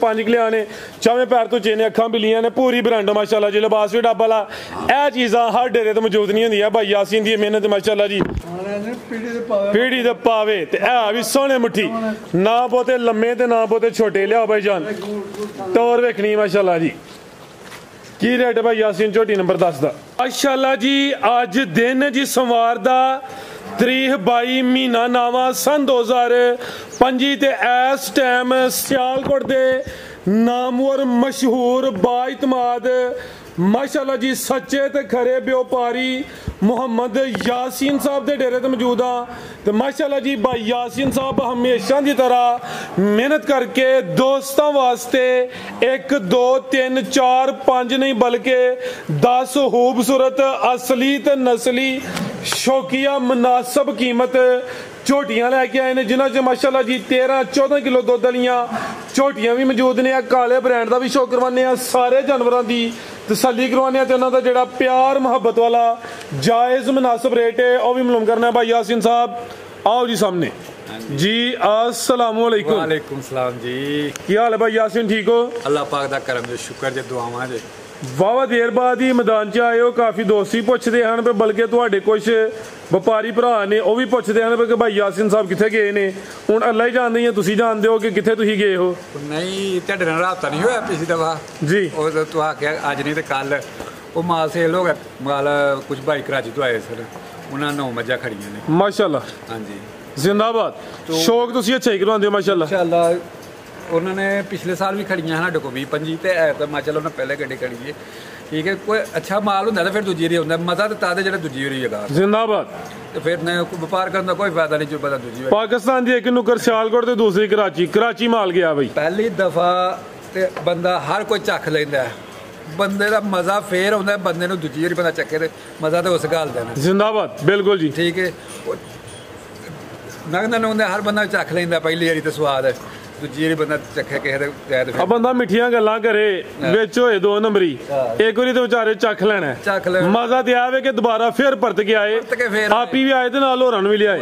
5 kilo ने, चावे पैर तो चेने, अखां बिल्लियां ने, पूरी ब्रांड माशाल्लाह जी, लिबास भी डब वाला। यह चीज़ां हर डेरे तो मौजूद नहीं होंदियां। भाई यासीन दी मेहनत माशाल्लाह जी, पीढ़ी दे पावे ते है भी सोहने मुट्ठी, ना बहुते लम्मे ते ना बहुते छोटे। लियाओ भाई जान, टौर वेखनी माशाल्लाह जी। की रेट है भाई यासीन झोटी नंबर 10 का? माशाल्लाह जी अज दिन जी सोमवार दा तरीक 22 महीना नावा सन 2025 ते इस टाइम सियालकोट दे नामवर मशहूर बाइतमाद माशाल्लाह जी सच्चे ते खरे व्यापारी मुहम्मद यासीन साहब दे डेरे ते मौजूद हाँ। तो माशाल्लाह जी भाई यासीन साहब हमेशा की तरह मेहनत करके दोस्तों वास्ते 1 2 3 4 5 नहीं बल्कि 10 खूबसूरत असली ते नस्ली शौकिया मुनासब कीमत झोटियां लैके आए ने, जिन्होंने माशाल्लाह जी 13-14 किलो दुध वालियां झोटियां भी मौजूद ने। काले ब्रांड का भी शो करवाने, सारे जानवरों की तसल्ली करवाने, तो उन्होंने जो प्यार मुहब्बत वाला जायज़ मुनासिब रेट है वह भी मालूम करना है। भाई यासीन साहब आओ जी सामने जी। अस्सलाम वालेकुम। वालेकुम सलाम जी। की हाल है भाई यासीन, ठीक हो? अल्लाह पाक दा करम जी, शुक्र जी, दुआवां जी। वावा देर बाद ही मैदान च आए हो, काफ़ी दोस्त ही पुछते हैं, बल्कि तुहाडे कुछ व्यापारी भरा ने वह भी पुछते हैं कि भाई यासीन साहब कितने गए ने। हुण अल्लाह ही जानदे हैं, तुसीं जानदे हो कि कितने तुसीं गए हो। नहीं तुहाडे नाल राबता नहीं होया पिछली दफा जी, और तू आख्या अज नहीं तो कल वो माल सेल हो गया। माल कुछ भाई कराची तो आए सर, उन्होंने 9 मज्जां खड़ियां ने माशाल्लाह। हाँ जी, जिंदाबाद। शौक तुसीं अच्छा ही करवांदे हो माशाल्लाह। इंशाअल्लाह उन्होंने पिछले साल भी खड़ियां साढ़े को 20-25 तो है, तो माशाल्लाह उन्होंने पहले गड्डी खड़ी है। ठीक है, कोई अच्छा माल होंदा तो फिर दूजी वारी होंदा, मजा तो तां जेह्ड़ा दूजी वारी हैगा। जिंदाबाद। तो फिर व्यापार करने का कोई फायदा नहीं जो पता दूजी वारी। पाकिस्तान की एक नुकर सियालकोट ते दूसरी कराची, कराची माल गया भाई। पहली दफा ते बंदा हर कोई चख लैंदा है, बंदे का मजा फिर आउंदा, बंदे नूं दूजी वारी बंदा चखे ते मजा तो उस गल दा। जिंदाबाद, बिल्कुल जी। ठीक है, नगद होंदा हर बंदा चख लैंदा पहली वारी ते स्वाद, दूजी वारी बंदा चखे किसे दे बंदा मिठियां गल्लां करे विच होए 2 नंबरी, एक बारी तो बेचारे चख लेना है, मजा ते आवे कि दोबारा फिर परत के आए, आप ही भी आए ते नाल होरां नूं भी लियाए।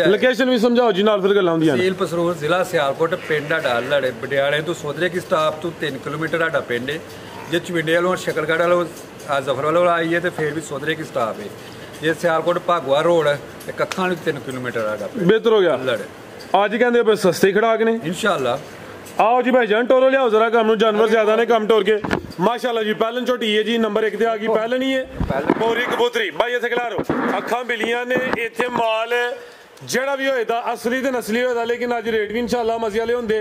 लोकेशन भी समझाओ जी, नाल फिर गल्लां हुंदियां। तहसील पसरूर, जिला सियालकोट, पिंड डालड़े बडियाले तो सोदरे की स्टाप तो 3 किलोमीटर साडा पिंड है। जे चविंडे वालों शकरगढ़ वालों जफर वालों आइए तो फिर भी सोदरे की स्टाप है। जे सियालकोट भागवा रोड कखा 3 किलोमीटर साडा बेहतर हो गया। आज कहते सस्ते खड़ाक ने इंशाअल्लाह। आओ जी भाई जान, टोरो लियाओ जरा, कम जानवर ज्यादा ने, कम टोर के माशाल्लाह जी। पहलन झोटी है जी, नंबर 1 ते आ गई पहलन ही है, पूरी कबूतरी भाई इत्थे खिलारो, अखां बिलियां ने, इत्थे माल जेड़ा भी होएदा असली ते नस्ली होएदा, लेकिन अज रेट भी इंशाअल्लाह मजे वाले होंदे।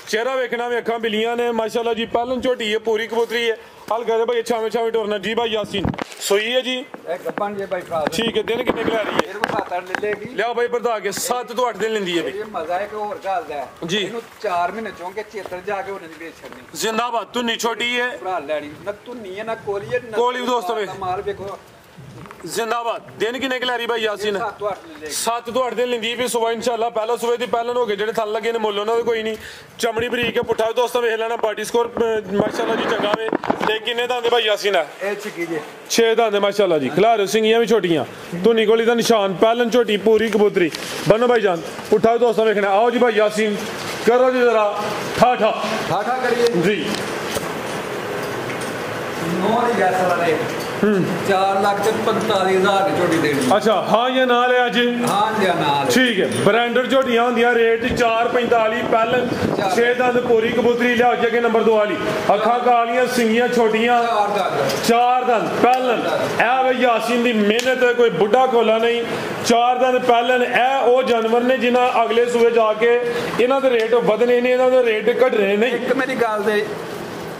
चेहरा वेखना भी, अखां बिलियां ने माशाल्लाह जी। पहलन झोटी है, पूरी कबूतरी है, हल कहते भाई छावे छावे टोरना जी। भाई यासीन सोई है जी, ठीक है। दिन कितने खिला रही है? लिया भाई बरदा के 7 तो 8 दिन लेंदी है जी। 4 महीने चौंके चेतर जाके होने दी बेच छड़नी। जिंदाबाद। तुन्नी छोटी है, भरा लैनी ना, तुन्नी है ना कोली है, कोली दोस्तों में माल देखो। जिंदाबाद। दिन किन्ने खिला रही भाई यासीन? 7 तो 8 दिन लेंदी भी। सुबह इंशाअल्लाह पहला सुबह दी पहलन हो गए, जेडे थल लगे ने मुੱਲ ਉਹਨਾਂ ਦੇ ਕੋਈ ਨਹੀਂ। चमड़ी बरीक है, पुट्ठा दोस्तों वेख लेना, बॉडी स्कोर माशाल्लाह जी चंगा वे। ते किन्ने दंद भाई यासीन है? 6 दंद माशाल्लाह जी। खिलारे सिंगियां भी छोटियां, धुनी कोली दा निशान, पहलन झोटी, पूरी कबूतरी। बनो भाई जान, पुट्ठा दोस्तों वेखना। आओ जी भाई यासीन, करो जी जरा ठा ठा ठा करिए जी। 4,45,000 झोटी देनी। अच्छा, हाँ या ना है अज? हाँ या ना, ठीक है। ब्रांडेड झोटियां होंदियां, रेट 4,45 पहलन, 6 दंद पूरी कबूतरी। लिया जगह नंबर 2 वाली, अखां कालियां, सिंगियां छोटियां, 4 दंद पहलन। ए भाई यासीन दी मेहनत है, कोई बुढ़ा कोला नहीं। 4 दंद पहलन। ए ओ जानवर ने जिन्हां अगले सूबे जाके इन्हां दे रेट वधने ने, इन्हां दे रेट घटने नहीं। एक मेरी गल दे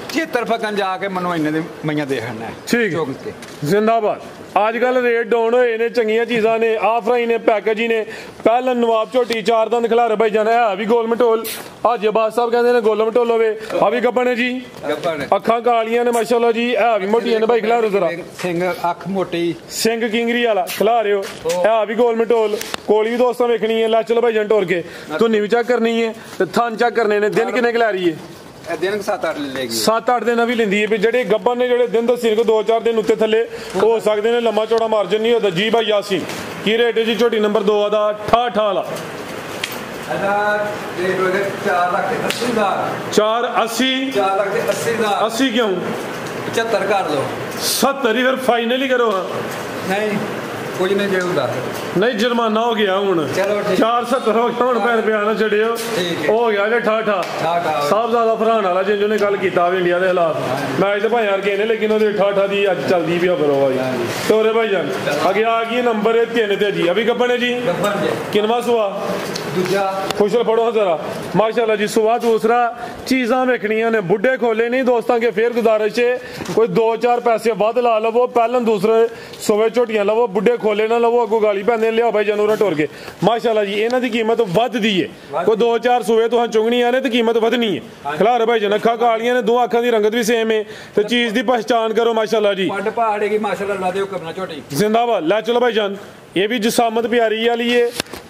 चेतर फकन जाके मनो इन्ने दी मैयां देखना है। ठीक है, जिंदाबाद। आजकल रेट डाउन होए ने, चंगियां चीज़ां ने, ऑफर ने, पैकेज ही ने। पहलन नवाब झोटी, 4 दंद खिलारे भाई जाना है भी गोल मटोल। हाजीबाद साहब कहते हैं गोल मटोल होवे, आ भी गब्बन है जी। अखां कालियां ने माशाल्लाह जी, है भी मोटियां ने भाई। खिलारो जरा, सिंग अख मोटी, सिंग किंगरी वाला खिला रहे हो, है भी गोल मटोल। कोली भी दोस्तों वेखनी है। लै चलो भाई जान टोर के, धुनी भी चेक करनी है, थन चेक करने ने। दिन किन्ने खिला रही है? 7-8 दिन भी लेंदी है। जेडे गब्बन ने जेडे दिन दसी 2-4 दिन उत्ते थले हो सकते हैं, लम्मा चौड़ा मार्जिन नहीं होता जी। भाई यासीन की रेट है जी झोटी नंबर 2 का? ठा ठा वाला रेट होगा 4,80,000 480 4,80,000 80 क्यों 75 कर लो 70 ही फिर फाइनली करो हाँ नहीं कुछ नहीं जो ਹੁੰਦਾ नहीं जुर्माना हो गया हूँ चलो ठीक 470 हो गया हूँ भैन बयान छड़ियो ठीक है। हो गया जे ठा सब ज्यादा फरहान वाला जिन जो ने गल किया इंडिया के हालात मैच तो भाई यार गए ने लेकिन वो ठा दी अज चलती भी खबर भाई तोरे भाई जान आगे आ गई नंबर 3 ते जी अभी कब्बन है जी किनवा सुआ दूजा खुशल फड़ो जरा माशाल्लाह जी सुबह दूसरा चीज़ां वेखनियां ने बुढ़े खोले नहीं दोस्तों के फिर गुजारिश है कोई 2-4 पैसे वध ला लवो पहले दूसरे सुबह झोटियां लवो बुढ़े खोले ना लवो अगो गाली पैंदे लिया भाई जानवर टोर के माशाल्लाह जी इन्हां दी कीमत वधदी है कोई 2-4 सुबह तुहां चुंगणियां ने ते कीमत वधनी है खलार भाई जन अखा कालियां ने दो अखां दी रंगत भी सेम है ते चीज़ दी पहचान करो माशाल्लाह जी पट पहाड़े की माशाल्लाह ला दियो करना छोटी जिंदाबाद ला चलो भाई जान ये भी जिसामत प्यारी वाली है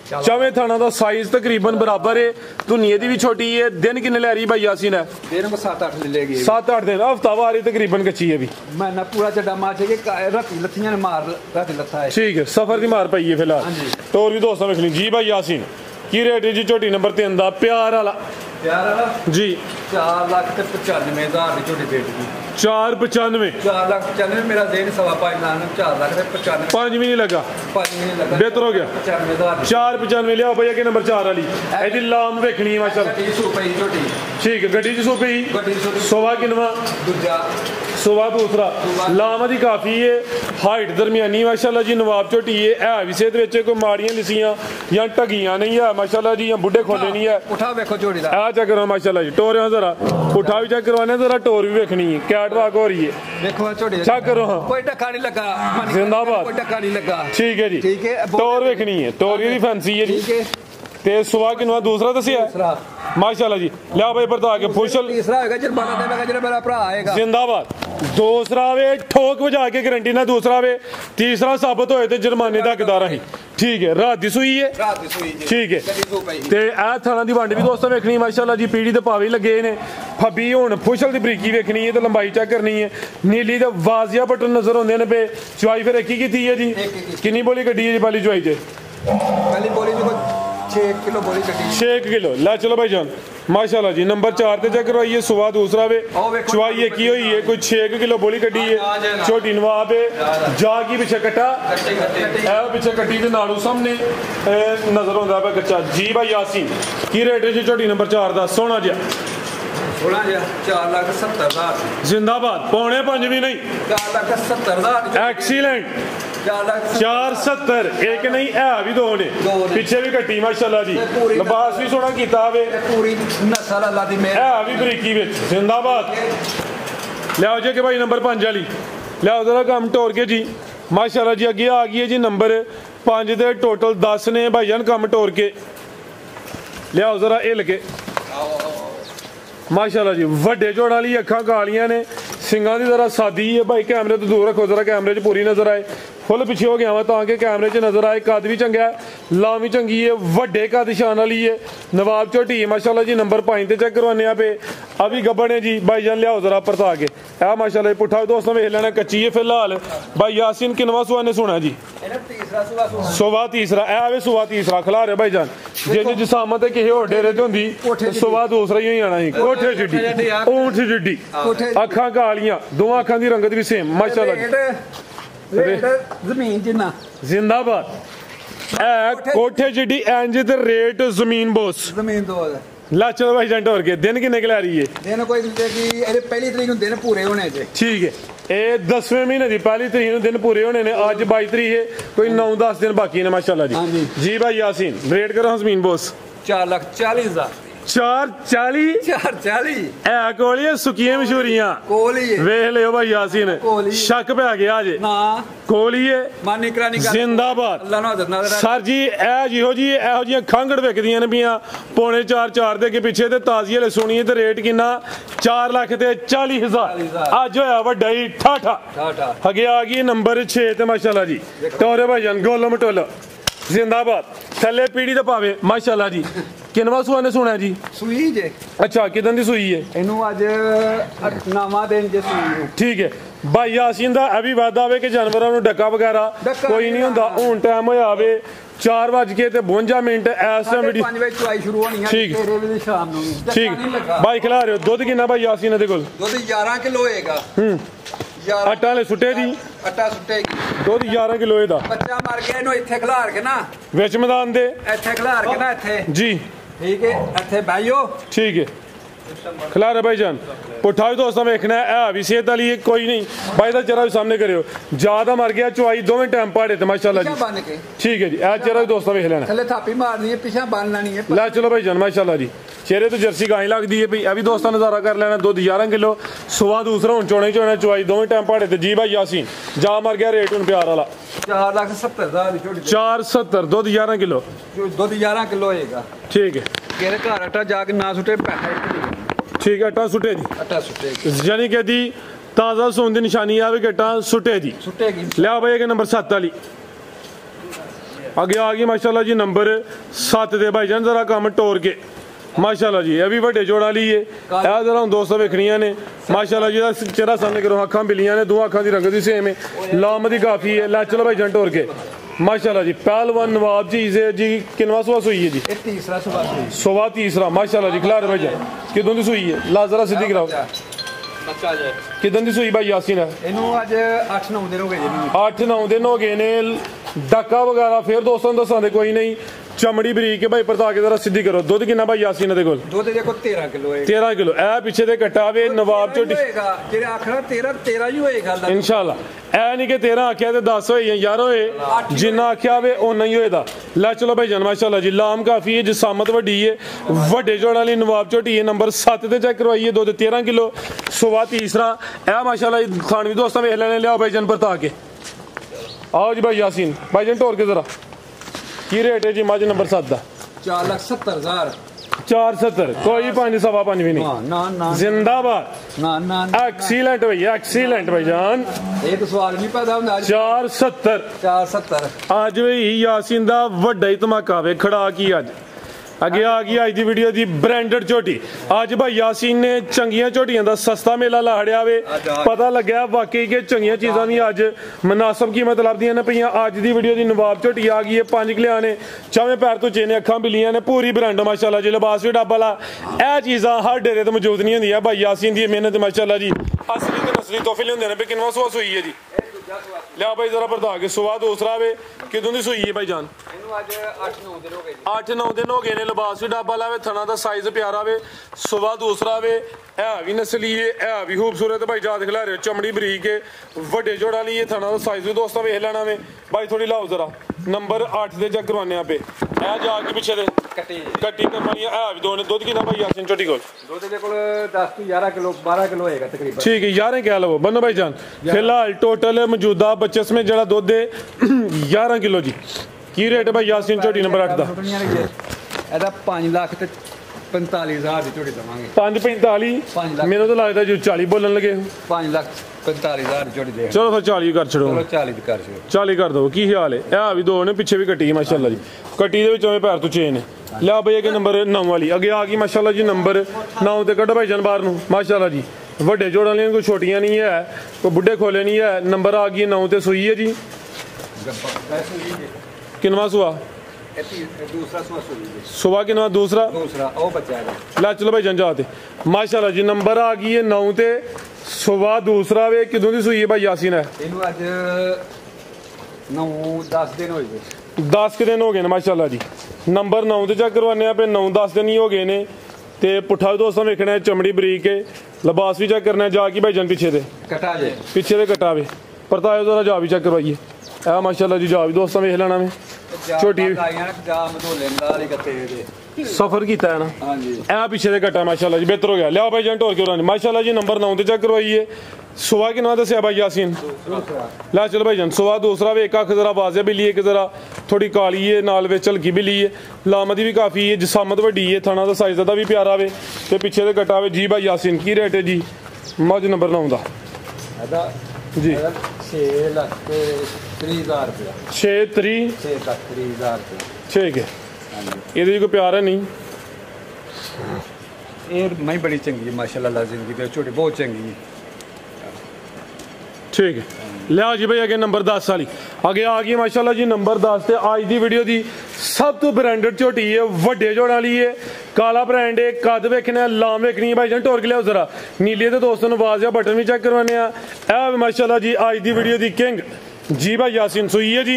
चौवे थाना का साइज तकरीबन बराबर है धुनिए की भी छोटी है दिन किन्ने लै रही भाई यासीन है दिन को 7-8 ले लेगी 7-8 दिन हफ्ता वारी तकरीबन कच्ची है भी महीना पूरा चड्डा मार के राती लत्थियां ने मार राती लत्था है ठीक है सफर की मार पई है फिलहाल तो और भी दोस्तों में जी भाई यासीन की रेट है जी झोटी नंबर 3 का प्यार वाला जी 4,95,000 की झोटी बेच दी 495 4,95,000 मेरा देन 5.5 4,95,000 5 भी नहीं लगा 5 नहीं लगा बेहतर हो गया 95,000 495 लिया भैया के नंबर 4 वाली ਇਹਦੀ ਲਾਮ ਵੇਖਣੀ ਹੈ ਮਾਸ਼ਾਅੱਲਾ 300 रुपए की झोटी ठीक है गड्डी च सोपे ही गड्डी च सोवा किनवा दूजा सोवा दूसरा लामा दी काफी है हाइट दरमियानी माशाल्लाह जी नवाब झोटी है भी सेहत विच कोई माड़ियां लिसियां या टगियां नहीं है माशाल्लाह जी या बुढ़े खोले नहीं है उठा देखो झोटी दा आ चेक करो माशाल्लाह जी टोर जरा उठा भी चेक करवाने जरा टोर भी देखनी है कैट वाक हो रही है देखो झोटी चेक करो हाँ कोई टक्का नहीं लगा जिंदाबाद कोई टक्का नहीं लगा ठीक है जी ठीक है टोर देखनी है टोर भी फैंसी है जी ठीक है ते सुवा किनवा दूसरा दसिया माशाल्लाह जी लिया भाई बता के फुशल तीसरा होगा जुर्माना देगा जो मेरा भरा आएगा जिंदाबाद दूसरा वे ठोक बजा के गारंटी ना दूसरा वे तीसरा साबित होए ते जुर्माने दा हकदार ही ठीक है रात दी सूई है ठीक है ते आ थाना दी वंड भी दोस्तों वेखनी माशाल्लाह जी पीड़ी ते पावे लगे ने फब्बी हुन फुशल दी बरीकी वेखनी है ते लंबाई चेक करनी है नीली ते वाजिया बटन नजर होंदे ने पे चवाई फिर एक ही कीती है जी किन्नी बोली गड्डी है जी पहली चवाई च पहली बोली जो 6 किलो बोली कटी 6 किलो ला चलो भाई जान माशाल्लाह जी नंबर 4 ते चेक करवाइए सुबह दूसरा वे चवाई एक ही हुई है कोई 6 किलो बोली कटी है छोटी नवाब है जा की पीछे कट्टा ए पीछे कट्टी दे नालू सामने नजर होंदा पे कच्चा जी भाई यासीन की रेट है जी छोटी नंबर 4 दा सोना जी 4,70,000 जिंदाबाद पौने 5 भी नहीं 4,70,000 एक्सीलेंट 470 एक नहीं है भी दो ने पीछे भी कट्टी माशाल्लाह जी लिबास भी सोना कीता वे पूरी नस्ल अल्लाह दी मेहर है भी बरीकी विच जिंदाबाद लियाओ जी के भाई नंबर 5 वाली लियाओ जरा काम टोर के जी माशाल्लाह जी अगे आ गई है जी नंबर 5 दे टोटल 10 ने भाईजान काम टोर के लियाओ जरा हिल के माशाल्लाह जी वड्डे जोड़ वाली अखां कालियां ने सिंगां दी जरा सादी है भाई कैमरे तो दूर रखो जरा कैमरे च पूरी नजर आए फुल पिछे हो गया वा ताकि कैमरे च नजर आए कद भी चंगा है लाम भी चंगी है वड्डे कद शान वाली है नवाब झोटी है माशाल्लाह जी नंबर 5 ते चेक करवाने पे अभी गब्बन है जी भाईजान लियाओ जरा परता के आ माशाल्लाह पुठा दोस्तों वेख लेना कच्ची है फिलहाल भाई यासीन किनवा सुआ ने सुना जी सुबह तीसरा ए वे सुबह तीसरा खिला रहे भाईजान जे जिसामत है किसी होर डेरे ते हुंदी सुबह दूसरा ही आना ही कोठे जिड्डी ऊंट जिड्डी अखां कालियां दो अखां दी रंगत भी सेम माशाल्लाह जमीन जिन्ना जिंदाबाद ए कोठे जिड्डी इंज ते रेट जमीन बोस जमीन दो ला चलो भाई जंट और के दिन किन्ने के ला रही है दिन कोई पहली तरीक दिन पूरे होने थे ठीक है ये 10वें महीने की पहली तरीक दिन पूरे होने ने अज 22 तरीक है कोई 9-10 दिन बाकी ने माशाल्लाह जी जी भाई यासीन रेट करो जमीन बोस 4,40,000 440 है कोली सुखियां मशहूरियां वेख लियो भाई यासीन शक पे आ गया जे कोली जिंदाबाद सर जी जिहो जी एहो जी खांगड़ विकदियां ने पियां पौने 4 दे के पीछे ते ताजी हले सुनी ते रेट किन्ना 4,40,000 अज होया वड्डा ही ठाठा अगे आ गई नंबर 6 ते माशाल्लाह जी टोरे भाईजान गोलो मटोलो जिंदाबाद थले पीढ़ी तो पावे माशाल्लाह जी किनवा सुआ ने सुना जी सुई जे अच्छा किदन दी सुई है इनू अज 9वां दिन जे सुई ठीक है भाई यासीन दा अभी वादा आवे कि जानवरां नूं डका वगैरह कोई नहीं हुंदा हुण टाइम होया आवे 4:52 इस टाइम वीडियो 5 ਵਜੇ ਚੁਆਈ ਸ਼ੁਰੂ ਹੋਣੀ ਹੈ ठीक। 13 ਵਜੇ ਸ਼ਾਮ ਨੂੰ ठीक भाई खिला रहे हो दुध किन्ना भाई यासीन दे कोल ਦੁੱਧ 11 ਕਿਲੋ ਹੋਏਗਾ। 11 आटा ले सुट्टे दी ਆਟਾ ਸੁੱਟੇਗੀ। दुध 11 किलो दा ਬੱਚਾ ਮਰ ਗਿਆ ਇਹਨੂੰ ਇੱਥੇ ਖਿਲਾਰ ਕੇ ਨਾ विच मैदान दे ਇੱਥੇ ਖਿਲਾਰ ਕੇ ਨਾ ਇੱਥੇ जी ਠੀਕ ਹੈ ਇੱਥੇ ਬੈਠੋ। ठीक है खिला रहे भाई जान पुट्ठा भी दोस्तों वेखना है भी सेहत वाली कोई नहीं भाई का चेहरा भी सामने करियो ज्यादा मर गया चुआई दोवें टाइम पहाड़े ते माशाल्लाह जी बन के ठीक है जी ए चेहरा भी दोस्तों वेख लेना थले थापी मारनी है पीछे बन लेनी है ला चलो भाई जान माशाल्लाह जी चेहरे तो जर्सी गाय लगती है भाई ये भी दोस्तों नजारा कर लेना दुध 11 किलो सुबह दूसरा हूँ चोने चोने चुआई दोवें टाइम पहाड़े ते जी भाई यासीन जा मर गया रेट हूँ प्यार वाला 4,70,000 ਦੀ ਝੋਟੀ 470 ਦੁੱਧ 11 ਕਿਲੋ ਦੁੱਧ 11 ਕਿਲੋ ਹੋਏਗਾ। ठीक है ਕਿਹੜੇ ਘਰ ਆਟਾ ਜਾ ਕੇ ਨਾ ਸੁੱਟੇ ਪੈਸਾ ਇੱਕ ठीक है आटा सुटे दी ਆਟਾ ਸੁੱਟੇਗੀ यानी कि दी ताज़ा सोन की निशानी आवे कि आटा सुटे दी ਸੁੱਟੇਗੀ। लिया भाई के नंबर 7 वाली आगे आ गई माशाल्लाह जी नंबर 7 दे भाई जान जरा काम टोर के माशाल्लाह जी ये भी बड़े जोड़ा ली है ए जरा हम दोस्तों वेखनियां ने माशाल्लाह जी दा चेहरा सामने करो अखां बिलियां ने दो अखां दी रंग दी सेम है लाम दी काफी है ला चलो भाई जान टोर के माशाल्लाह जी पहलवान नवाब जी इसे जी किनवा सुबह सुई है जी ਇਹ ਤੀਸਰਾ ਸੁਭਾ ਸੁਈ सुबह तीसरा माशाल्लाह जी खिला रहे भाई जान किदों दी सुई है ला जरा सीधी कराओ ਬੱਚਾ ਜੇ किदों दी सुई भाई यासीन है ਇਹਨੂੰ ਅੱਜ 8-9 ਦਿਨ ਹੋ ਗਏ ਜੀ 8-9 दिन हो गए ने डाका वगैरह फिर दोस्तों दसा दे कोई नहीं चमड़ी बरीक है भाई परता के जरा सीधी करो दुध किन्ना भाई यासीन दे कोल ਦੁੱਧ ਦੇਖੋ 13 ਕਿਲੋ ਹੈ 13 किलो ए पीछे दे कट्टा वे नवाब झोटी ਹੋਏਗਾ ਜਿਹੜੇ ਆਖਣਾ 13 ਹੀ ਹੋਏਗਾ ਗੱਲ इंशाल्लाह ए नहीं कि 13 आख्या ते 10 होए यार होए जिन्ना आख्या वे ओना ही होएदा ला चलो भाई जान माशाल्लाह जी लाम काफी है जिसामत वड्डी है वड्डे जोड़ा वाली नवाब झोटी है नंबर 7 ते चेक करवाइए दुध 13 किलो सुबह तीसरा ए माशाल्लाह खान भी दोस्तों वेख लेने लिया भाई जान परता के आओ जी भाई यासीन भाई जान टोर के जरा की रेट है जी मज नंबर 7 दा 4,70,000 470 कोई 5.5 भी नहीं ਹਾਂ ਨਾ ਨਾ जिंदाबाद ਨਾ ਨਾ एक्सीलेंट भैया एक्सीलेंट भाईजान ਇਹ ਤਾਂ ਸਵਾਲ ਨਹੀਂ ਪੈਦਾ ਹੁੰਦਾ 470 470 ਅੱਜ ਵੀ ਯਾਸੀਨ ਦਾ ਵੱਡਾ ਹੀ ਧਮਾਕਾ ਵੇ ਖੜਾ ਕੀ ਅੱਜ ਅੱਗੇ ਆ ਗਈ ਅੱਜ ਦੀ ਵੀਡੀਓ ਦੀ ਬ੍ਰਾਂਡਡ ਝੋਟੀ ਅੱਜ ਭਾਈ ਯਾਸੀਨ ਨੇ ਚੰਗੀਆਂ ਝੋਟੀਆਂ ਦਾ ਸਸਤਾ ਮੇਲਾ ਲਾੜਿਆ ਵੇ ਪਤਾ ਲੱਗਿਆ ਵਾਕਈ ਕਿ ਚੰਗੀਆਂ ਚੀਜ਼ਾਂ ਦੀ ਅੱਜ ਮਨਾਸਬ ਕੀਮਤ ਲੱਭਦੀਆਂ ਨੇ ਪਈਆਂ ਅੱਜ ਦੀ ਵੀਡੀਓ ਦੀ ਨਵਾਬ ਝੋਟੀ ਆ ਗਈ ਹੈ 5 ਕਿਲਿਆਂ ਨੇ ਚਾਵੇਂ ਪੈਰ ਤੋਂ ਚੇਨੇ ਅੱਖਾਂ ਬਿਲੀਆਂ ਨੇ ਪੂਰੀ ਬ੍ਰਾਂਡ ਮਾਸ਼ਾਅੱਲਾ ਜੀ ਲਿਬਾਸ ਵੀ ਡੱਬ ਵਾਲਾ ਇਹ ਚੀਜ਼ਾਂ ਹਰ ਡੇਰੇ ਤੇ ਮੌਜੂਦ ਨਹੀਂ ਹੁੰਦੀਆਂ ਭਾਈ ਯਾਸੀਨ ਦੀ ਮਿਹਨਤ ਮਾਸ਼ਾਅੱਲਾ ਜੀ ਅਸਲੀ ਤੇ ਨਸਲੀ ਤੋਹਫੇ ਲਿਆਉਂਦੇ ਨੇ ਵੀ ਕਿੰਨਾ ਸੁਆਸ ਹੋਈ ਹੈ ਜੀ ਲਿਆ ਭਾਈ ਜ਼ਰਾ ਬਰਦਾ ਕੇ ਸੁਬਾ ਦੂਸਰਾ ਵੇ ਕਿਦੋਂ ਦੀ ਸੂਈ ਹੈ ਭਾਈ ਜਾਨ ਇਹਨੂੰ ਅੱਜ 8-9 ਦਿਨ ਹੋ ਗਏ 8-9 ਦਿਨ ਹੋ ਗਏ ਨੇ ਲਿਬਾਸ ਵੀ ਡੱਬਾ ਲਾਵੇ ਥਣਾ ਦਾ ਸਾਈਜ਼ ਪਿਆਰਾ ਵੇ ਸੁਬਾ ਦੂਸਰਾ ਵੇ ਇਹ ਵੀ ਨਸਲੀ ਹੈ ਇਹ ਵੀ ਖੂਬਸੂਰਤ ਭਾਈ ਜਾ ਦਿਖਲਾ ਰਹੇ ਚਮੜੀ ਬਰੀਕ ਹੈ ਵੱਡੇ ਜੋੜਾ ਲਈ ਥਣਾ ਦਾ ਸਾਈਜ਼ ਵੀ ਦੋਸਤਾਂ ਵੇਖ ਲੈਣਾ ਵੇ ਭਾਈ ਥੋੜੀ ਲਾਓ ਜ਼ਰਾ ਨੰਬਰ 8 ਦੇ ਚੈੱਕ ਕਰਵਾਨੇ ਆਪੇ ਇਹ ਜਾ ਕੇ ਪਿੱਛੇ ਦੇ ਕੱਟੀ ਕਰਵਾਨੀਆਂ ਇਹ ਵੀ ਦੋ ਨੇ ਦੁੱਧ ਕਿੰਨਾ ਭਾਈ ਯਾਸੀਨ ਝੋਟੀ ਕੋਲ ਦੁੱਧ ਦੇ ਕੋਲ 10 ਤੋਂ 11 ਕਿਲੋ 12 ਕਿਲੋ ਹੋਏਗਾ ਤਕਰੀਬਨ ठीक है 11 कह लो बनो भाई जान फिलहाल टोटल मौजूदा बचस में जरा दुध है 11 किलो जी की रेट है भाई यासीन ਝੋਟੀ नंबर 8 ਦਾ ਇਹਦਾ 5 ਲੱਖ ਤੇ 45,000 ਦੀ ਝੋਟੀ ਦਵਾਂਗੇ 5.45 ਮੈਨੂੰ ਤਾਂ ਲੱਗਦਾ ਜੋ 40 ਬੋਲਣ ਲੱਗੇ 5 ਲੱਖ 45,000 ਦੀ ਝੋਟੀ ਦੇ ਚਲੋ ਫਿਰ 40 ਕਰ ਛੜੋ ਚਲੋ 40 ਦੀ ਕਰ ਛੋ 40 ਕਰ ਦੋ ਕੀ ਹਾਲ ਹੈ ਇਹ ਵੀ ਦੋ ਨੇ ਪਿੱਛੇ ਵੀ ਕੱਟੀ ਮਾਸ਼ਾਅੱਲਾ ਜੀ ਕੱਟੀ ਦੇ ਵਿੱਚ ਐਵੇਂ ਪੈਰ ਤੋਂ ਚੇਨ ਹੈ ਲਿਆ ਬਈ ਇਹ ਨੰਬਰ 9 ਵਾਲੀ ਅੱਗੇ ਆ ਗਈ ਮਾਸ਼ਾਅੱਲਾ ਜੀ ਨੰਬਰ 9 ਤੇ ਕੱਢੋ ਭਾਈ ਜਾਨ ਬਾਹਰ ਨੂੰ ਮਾਸ਼ਾਅੱਲਾ ਜੀ ਵੱਡੇ ਜੋੜਾਂ ਵਾਲੀਆਂ ਕੋਈ ਛੋਟੀਆਂ ਨਹੀਂ ਹੈ ਕੋਈ ਬੁੱਢੇ ਖੋਲੇ ਨਹੀਂ ਹੈ ਨੰਬਰ ਆ ਗਈ 9 ਤੇ ਸੂਈ ਹੈ ਜੀ ਕਿੰਨਵਾ ਸੁਆ दूसरा सुबह कितना दूसरा ਉਹ ਬੱਚਾ ਹੈ ला चलो भाई जन जाते माशाल्लाह जी नंबर आ गई है 9 ते सुबह दूसरा वे किदों दी सुई है भाई यासीन है ਇਹਨੂੰ ਅੱਜ 9-10 ਦਿਨ ਹੋਏ ਗਏ 10 दिन हो गए ने माशाल्लाह जी नंबर 9 ते चेक करवाने पे 9-10 दिन ही हो गए ने ते पुट्ठा भी दोस्तों वेखना है चमड़ी बरीक है लिबास भी चेक करना है जाके भाई जन पीछे दे कटा जे पीछे दे कटा वे परतायो जरा जा भी चेक करवाइए ए माशाल्लाह जी जा भी दोस्तों वेख लेना में छोटी सफर किया है ना ए पीछे से कटा माशाल्लाह जी बेहतर हो गया लिया भाई जान टोर के माशाल्लाह जी नंबर 9 ते चेक करवाइए सुबह कितना दसिया भाई यासीन ला चलो भाई जान सुबह दूसरा वे एक अख जरा वाजे भी लिए जरा थोड़ी काली है नाल वे चलकी भी ली है लामत भी काफ़ी है जिसामत वड्डी है थाना का साइज का भी प्यारा वे ते पीछे से कटा वे जी भाई यासीन की रेट है जी मज नंबर 9 का जी 6,30,000 रुपया 6,30,000 ठीक है ये कोई प्यार है नहीं ਇਹ ਮੈਂ ਬੜੀ ਚੰਗੀ ਮਾਸ਼ਾਅੱਲਾ ਜ਼ਿੰਦਗੀ ਦੇ ਛੋਟੀ ਬਹੁਤ ਚੰਗੀ ठीक है लिया जी भाई अगे नंबर 10 वाली ਅੱਗੇ ਆ ਗਈ ਮਾਸ਼ਾਅੱਲਾ ਜੀ ਨੰਬਰ 10 ਤੇ ਅੱਜ ਦੀ ਵੀਡੀਓ ਦੀ ਸਭ ਤੋਂ ਬ੍ਰਾਂਡਡ ਝੋਟੀ ਹੈ, ਵੱਡੇ ਜੋੜਾਂ ਵਾਲੀ ਹੈ, ਕਾਲਾ ਬ੍ਰਾਂਡ ਹੈ, ਕੱਦ ਵੇਖਣਾ, ਲਾਮ ਵੇਖਣੀ ਹੈ ਭਾਈ ਜਾਨ, ਟੋਰ ਕੇ ਲਿਆਓ ਜ਼ਰਾ ਨੀਲੇ ਤੇ ਦੋਸਤਾਂ ਨੂੰ ਆਵਾਜ਼ ਜਾਂ ਬਟਨ ਵੀ ਚੈੱਕ ਕਰਵਾਉਂਦੇ ਆ। ਇਹ ਮਾਸ਼ਾਅੱਲਾ ਜੀ ਅੱਜ ਦੀ ਵੀਡੀਓ ਦੀ ਕਿੰਗ जी भाई यासीन सूई है जी,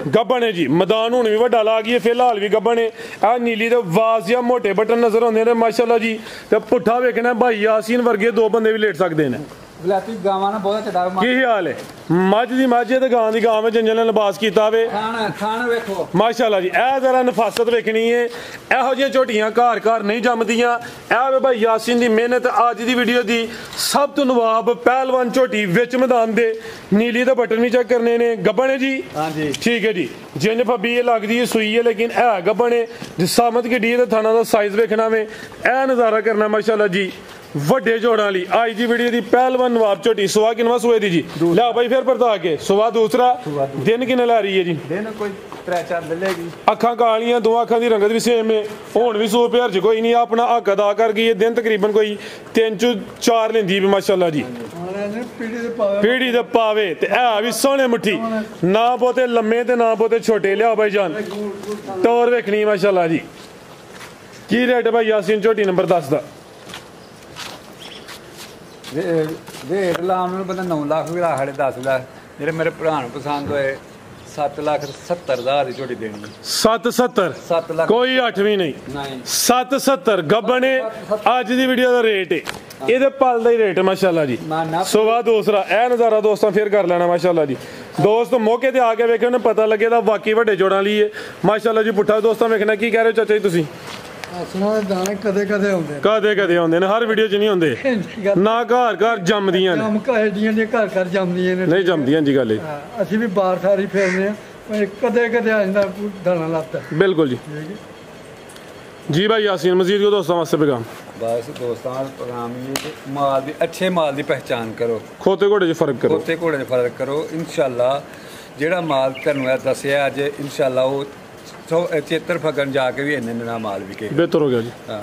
गब्बन है जी, मैदान हुण भी वड्डा ला गई है, फिलहाल भी गब्बन है। आ नीली ते वाज या मोटे बटन नजर आते हैं माशाल्लाह जी, ते पुट्ठा वेखना भाई यासीन वर्गे दो बंदे भी लेट सकते हैं। ਬਲਾਤੀ ਗਾਵਾਂ ਨਾਲ ਬਹੁਤ ਚੜਾ की हाल है? मझ दी मझ है ते गां दी गां में जंजल ने लिबास कीता वे ਖਾਣ ਵੇਖੋ माशाल्लाह जी। ए जरा नफासत वेखनी है, ਇਹੋ ਜਿਹੀਆਂ ਝੋਟੀਆਂ ਘਰ ਘਰ ਨਹੀਂ ਜੰਮਦੀਆਂ। ਇਹ ਵੇ ਭਾਈ ਯਾਸੀਨ ਦੀ ਮਿਹਨਤ। ਅੱਜ ਦੀ ਵੀਡੀਓ ਦੀ ਸਭ ਤੋਂ ਨਵਾਬ ਪਹਿਲਵਾਨ ਝੋਟੀ ਵਿੱਚ ਮੈਦਾਨ ਦੇ, ਨੀਲੀ ਦਾ ਬਟਨ ਵੀ ਚੈੱਕ ਕਰਨੇ ਨੇ। ਗੱਬਣ ਹੈ ਜੀ? ਹਾਂਜੀ ਠੀਕ ਹੈ ਜੀ। ਜਿੰਨ ਫੱਬੀ ਇਹ ਲੱਗਦੀ ਹੈ ਸੂਈ ਹੈ, ਲੇਕਿਨ ਇਹ ਗੱਬਣ ਹੈ। ਜਿਸਾਮਤ ਗੱਡੀ ਤੇ ਥਾਣਾ ਦਾ ਸਾਈਜ਼ ਵੇਖਣਾ ਵੇ, ਇਹ ਨਜ਼ਾਰਾ ਕਰਨਾ ਮਾਸ਼ਾਅੱਲਾ ਜੀ। ਵੱਡੇ ਜੋੜਾਂ ਲਈ ਅੱਜ ਦੀ ਵੀਡੀਓ ਦੀ ਪਹਿਲਵਾਨ ਨਵਾਬ ਝੋਟੀ। ਸੁਆ ਕਿਨਵਾ ਸੂਏ ਦੀ ਜੀ? ਲਿਆ ਭਾਈ ਫਿਰ ਪਰਤਾ ਕੇ ਸੁਆ ਦੂਸਰਾ। ਦਿਨ ਕਿੰਨੇ ਲੈ ਰਹੀ ਹੈ ਜੀ? ਦਿਨ ਕੋਈ 3-4 ਮਿਲੇਗੀ। ਅੱਖਾਂ ਕਾਲੀਆਂ, ਦੋ ਅੱਖਾਂ ਦੀ ਰੰਗਤ ਵੀ ਸੇਮ ਹੈ। ਹੁਣ ਵੀ ਸੂਪ ਪਿਆਰ ਚ ਕੋਈ ਨਹੀਂ, ਆਪਣਾ ਹੱਕ ਅਦਾ ਕਰ ਗਈ ਹੈ। ਦਿਨ ਤਕਰੀਬਨ ਕੋਈ 3-4 ਲੈਂਦੀ ਵੀ ਮਾਸ਼ਾਅੱਲਾ ਜੀ। ਪੀੜੀ ਦੇ ਪਾਵੇ ਤੇ ਇਹ ਵੀ ਸੋਹਣੇ ਮੁੱਠੀ, ਨਾ ਬਹੁਤੇ ਲੰਮੇ ਤੇ ਨਾ ਬਹੁਤੇ ਛੋਟੇ। ਲਿਆ ਭਾਈ ਜਾਨ ਟੌਰ ਵੇਖਣੀ ਮਾਸ਼ਾਅੱਲਾ ਜੀ। ਕੀ ਰੇਟ ਭਾਈ ਯਾਸੀਨ ਝੋਟੀ ਨੰਬਰ 10 ਦਾ? ਰੇਟ ਲਾਉਣ ਨੂੰ ਬੰਦਾ 9 ਲੱਖ ਵੀ ਲਾ, 10 ਲੱਖ। ਜਿਹੜੇ ਮੇਰੇ ਭਰਾ ਨੂੰ ਪਸੰਦ ਹੋਏ 7,70,000 ਦੀ ਝੋਟੀ ਦੇਣੀ। 770 7 ਲੱਖ ਕੋਈ 8 ਵੀ ਨਹੀਂ, ਨਹੀਂ 770 ਗੱਬਣੇ ਅੱਜ ਦੀ ਵੀਡੀਓ ਦਾ ਰੇਟ ਹੈ। ਇਹਦੇ ਪਲ ਦਾ ਹੀ ਰੇਟ ਮਾਸ਼ਾਅੱਲਾ ਜੀ। ਸੁਵਾ ਦੂਸਰਾ ਇਹ ਨਜ਼ਾਰਾ ਦੋਸਤਾਂ ਫੇਰ ਕਰ ਲੈਣਾ ਮਾਸ਼ਾਅੱਲਾ ਜੀ। ਦੋਸਤ ਮੌਕੇ ਤੇ ਆ ਕੇ ਵੇਖੇ ਉਹਨੇ ਪਤਾ ਲੱਗੇ ਤਾਂ ਵਾਕਈ ਵੱਡੇ ਜੋੜਾਂ ਲਈ ਹੈ ਮਾਸ਼ਾਅੱਲਾ ਜੀ। ਪੁੱਠਾ ਦੋਸਤਾਂ ਵੇਖਣਾ। ਕੀ ਕਹਿ ਰਹੇ ਹੋ ਚਾਚਾ ਜੀ ਤੁਸੀਂ? ਅਸਲਾਂ ਦੇ ਦਾਣੇ ਕਦੇ ਕਦੇ ਆਉਂਦੇ ਕਦੇ ਕਦੇ ਆਉਂਦੇ ਨੇ, ਹਰ ਵੀਡੀਓ 'ਚ ਨਹੀਂ ਹੁੰਦੇ ਨਾ। ਘਰ ਘਰ ਜੰਮਦੀਆਂ ਨੇ, ਕੰਮ ਕਾਹਦੀਆਂ ਦੇ ਘਰ ਘਰ ਜੰਮਦੀਆਂ ਨੇ। ਨਹੀਂ ਜੰਮਦੀਆਂ ਜੀ ਗੱਲ ਇਹ। ਅਸੀਂ ਵੀ ਬਾਹਰ ਸਾਰੀ ਫੇਰਦੇ ਆ, ਪਰ ਕਦੇ ਕਦੇ ਆ ਜਾਂਦਾ ਦਾਣਾ ਲੱਭਦਾ। ਬਿਲकुल जी। जी भाई यासीन मजीद को दोस्तों वास्ते पैगाम? बस दोस्तों प्रोग्राम ये कि माल दी अच्छे माल दी पहचान करो, खोते घोड़े च फर्क करो, खोते घोड़े च फर्क करो। इंशाल्लाह जेड़ा माल तुहानू है दसिया अज इंशाल्लाह वो चेतर फगन जाके भी इन्ने ना माल विके। बेहतर हो गया जी। हाँ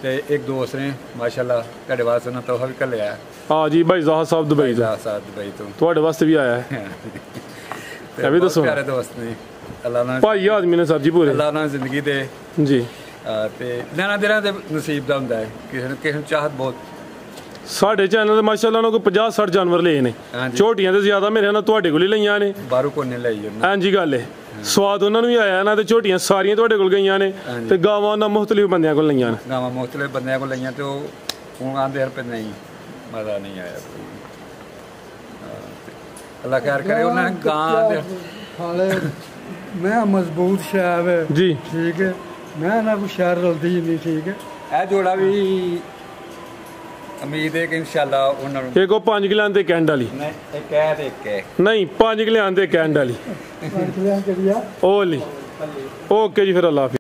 ते एक दोस्त ने माशाल्लाह तुहाडे वास्ते ना तोहफा भी घल्लिया। हाँ जी भाई ज़ाहद साहब दुबई तो साथ दुबई तो ਤੁਹਾਡੇ ਵਾਸਤੇ ਵੀ ਆਇਆ ਹੈ। ਇਹ ਵੀ ਦੱਸੋ। प्यारे दोस्त ने अल्लाह ना ਭਾਈ ਆਦਮੀ ਨੇ ਸਰ ਜੀ ਪੂਰੇ अल्लाह ना जिंदगी दे ਜੀ। ਤੇ ਲੈਣਾ ਦੇਣਾ ਤੇ ਨਸੀਬ ਦਾ ਹੁੰਦਾ ਹੈ। ਕਿਸੇ ਨੂੰ ਚਾਹਤ ਬਹੁਤ। ਸਾਡੇ ਚੈਨਲ ਤੇ ਮਾਸ਼ਾਅੱਲਾ ਨਾਲ ਕੋਈ 50-60 ਜਾਨਵਰ ਲਏ ਨੇ। ਝੋਟੀਆਂ ਤੇ ਜ਼ਿਆਦਾ ਮੇਰੇ ਨਾਲ ਤੁਹਾਡੇ ਕੋਲ ਹੀ ਲਈਆਂ ਨੇ। ਬਾਹਰੋਂ ਕੋਨੇ ਲਈ ਉਹਨਾਂ ਹਾਂਜੀ ਗੱਲ ਹੈ। ਸਵਾਦ ਉਹਨਾਂ ਨੂੰ ਵੀ ਆਇਆ ਨਾ, ਤੇ ਝੋਟੀਆਂ ਸਾਰੀਆਂ ਤੁਹਾਡੇ ਕੋਲ ਗਈਆਂ ਨੇ ਤੇ ਗਾਵਾਂ ਉਹਨਾਂ ਮੁਖਤਲਿਫ ਬੰਦਿਆਂ ਕੋਲ ਲਈਆਂ ਨੇ। ਗਾਵਾਂ ਮੁਖਤਲਿਫ ਬੰਦਿਆਂ ਕੋਲ ਲਈਆਂ ਤੇ ਉਹ ਹੁਣ ਆਂਦੇ ਰੁਪਏ ਨਹੀਂ ਮਜ਼ਾ ਨਹੀਂ ਆਇਆ ਕੋਈ। ਅੱਲਾਹ ਖੈਰ ਕਰੇ ਉਹਨਾਂ ਨੇ ਗਾਂ ਦੇ ਹਾਲੇ ਮੈਂ ਮਜ਼ਬੂਤ ਸ਼ਾਇਬ ਹੈ ਜੀ। ਠੀਕ ਹੈ, ਮੈਂ ਨਾ ਕੋਈ ਸ਼ਹਿਰ ਰਲਦੀ ਨਹੀਂ। ਠੀਕ ਹੈ, ਇਹ ਜੋੜਾ ਵੀ ਉਮੀਦ ਹੈ ਕਿ ਇੰਸ਼ਾਅੱਲਾ ਉਹਨਾਂ ਨੂੰ ਇੱਕ ਉਹ 5 ਕਿਲਿਆਂ ਤੇ ਕੈਂਡ ਵਾਲੀ ਨਹੀਂ ਇੱਕ ਹੈ ਤੇ ਇੱਕ ਹੈ ਨਹੀਂ 5 ਕਿਲਿਆਂ ਤੇ ਕੈਂਡ ਵਾਲੀ ਕਿਹੜੀ ਆ ਉਹ ਲਈ। ਓਕੇ ਜੀ ਫਿਰ ਅੱਲਾਹ ਹਾਫਿਜ਼।